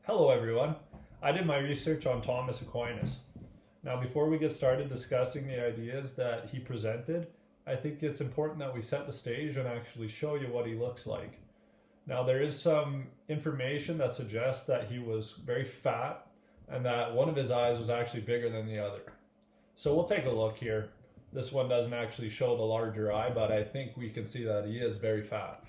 Hello everyone. I did my research on Thomas Aquinas. Now before we get started discussing the ideas that he presented, I think it's important that we set the stage and actually show you what he looks like. Now there is some information that suggests that he was very fat and that one of his eyes was actually bigger than the other. So we'll take a look here. This one doesn't actually show the larger eye, but I think we can see that he is very fat.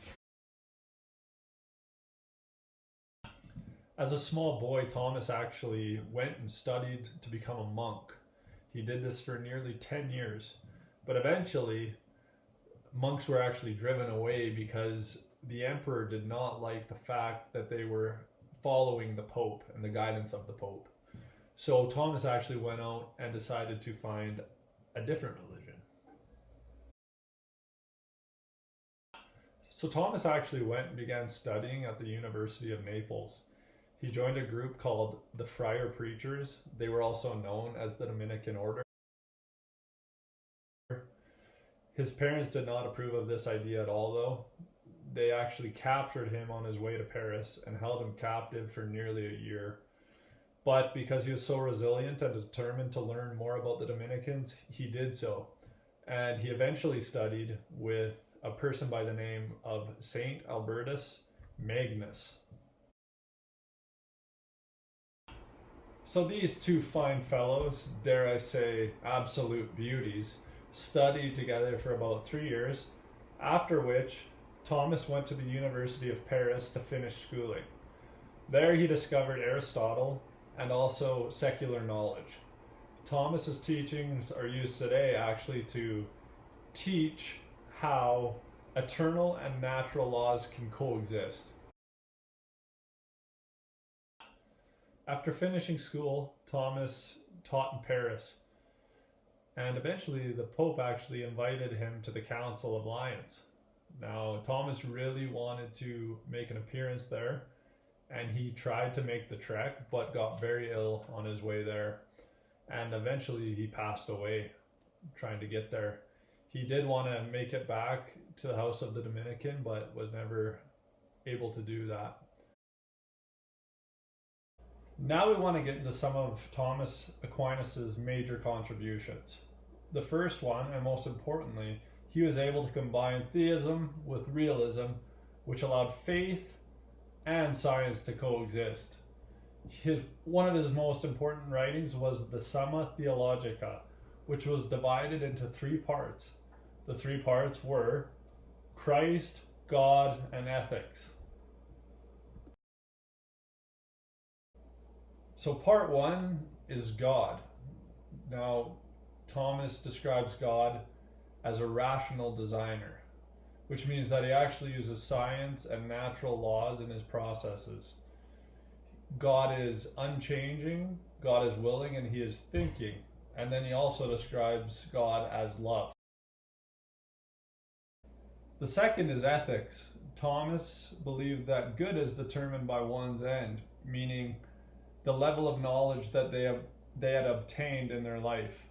As a small boy, Thomas actually went and studied to become a monk. He did this for nearly 10 years, but eventually monks were actually driven away because the emperor did not like the fact that they were following the Pope and the guidance of the Pope. So Thomas actually went out and decided to find a different religion. So Thomas actually went and began studying at the University of Naples. He joined a group called the Friar Preachers. They were also known as the Dominican Order. His parents did not approve of this idea at all, though. They actually captured him on his way to Paris and held him captive for nearly a year. But because he was so resilient and determined to learn more about the Dominicans, he did so. And he eventually studied with a person by the name of Saint Albertus Magnus. So these two fine fellows, dare I say absolute beauties, studied together for about 3 years, after which Thomas went to the University of Paris to finish schooling. There he discovered Aristotle and also secular knowledge. Thomas's teachings are used today actually to teach how eternal and natural laws can coexist. After finishing school, Thomas taught in Paris, and eventually the Pope actually invited him to the Council of Lyons. Now, Thomas really wanted to make an appearance there, and he tried to make the trek, but got very ill on his way there, and eventually he passed away trying to get there. He did want to make it back to the House of the Dominican, but was never able to do that. Now we want to get into some of Thomas Aquinas' major contributions. The first one, and most importantly, he was able to combine theism with realism, which allowed faith and science to coexist. One of his most important writings was the Summa Theologica, which was divided into 3 parts. The 3 parts were Christ, God, and ethics. So part 1 is God. Now, Thomas describes God as a rational designer, which means that he actually uses science and natural laws in his processes. God is unchanging, God is willing, and he is thinking. And then he also describes God as love. The second is ethics. Thomas believed that good is determined by one's end, meaning the level of knowledge that they had obtained in their life.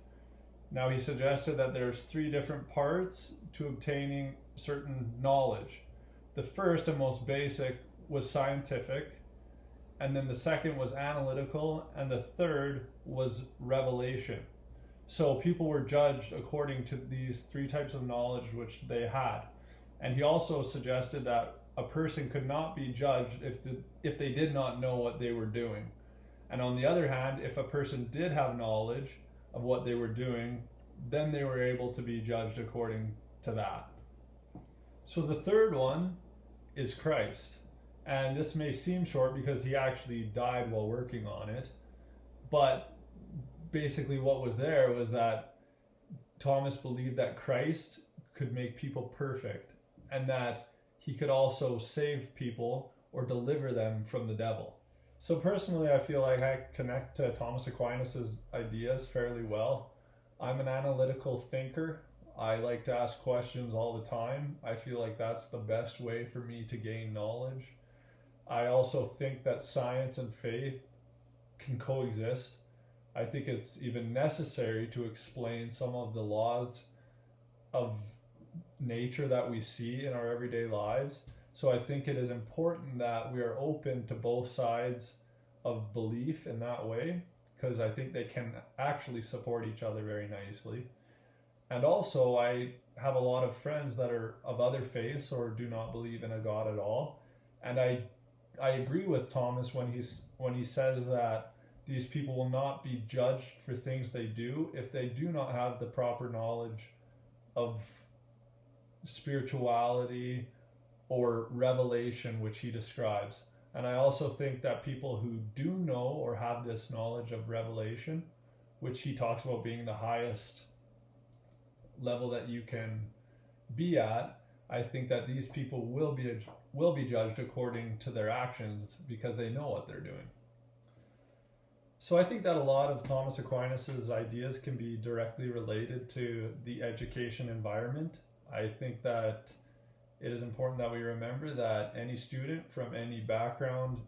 Now he suggested that there's 3 different parts to obtaining certain knowledge. The first and most basic was scientific, and then the second was analytical, and the third was revelation. So people were judged according to these 3 types of knowledge which they had. And he also suggested that a person could not be judged if they did not know what they were doing. And on the other hand, if a person did have knowledge of what they were doing, then they were able to be judged according to that. So the third one is Christ. And this may seem short because he actually died while working on it. But basically what was there was that Thomas believed that Christ could make people perfect and that he could also save people or deliver them from the devil. So personally, I feel like I connect to Thomas Aquinas' ideas fairly well. I'm an analytical thinker. I like to ask questions all the time. I feel like that's the best way for me to gain knowledge. I also think that science and faith can coexist. I think it's even necessary to explain some of the laws of nature that we see in our everyday lives. So I think it is important that we are open to both sides of belief in that way, because I think they can actually support each other very nicely. And also, I have a lot of friends that are of other faiths or do not believe in a God at all. And I agree with Thomas when he says that these people will not be judged for things they do if they do not have the proper knowledge of spirituality or revelation, which he describes. And I also think that people who do know or have this knowledge of revelation, which he talks about being the highest level that you can be at, I think that these people will be judged according to their actions because they know what they're doing. So I think that a lot of Thomas Aquinas's ideas can be directly related to the education environment. I think that it is important that we remember that any student from any background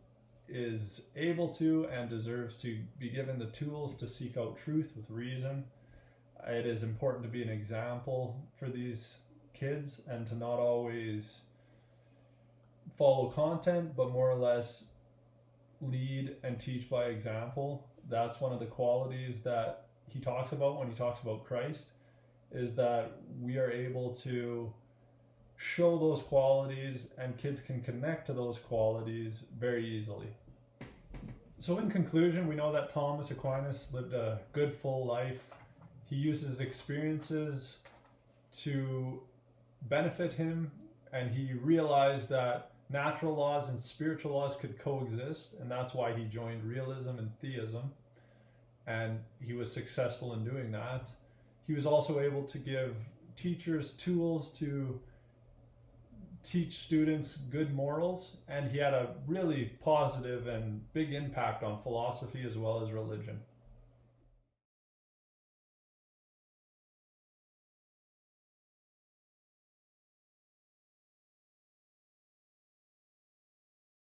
is able to and deserves to be given the tools to seek out truth with reason. It is important to be an example for these kids and to not always follow content, but more or less lead and teach by example. That's one of the qualities that he talks about when he talks about Christ, is that we are able to show those qualities and kids can connect to those qualities very easily. So in conclusion, we know that Thomas Aquinas lived a good, full life. He used his experiences to benefit him, and he realized that natural laws and spiritual laws could coexist, and that's why he joined realism and theism, and he was successful in doing that. He was also able to give teachers tools to teach students good morals, and he had a really positive and big impact on philosophy as well as religion.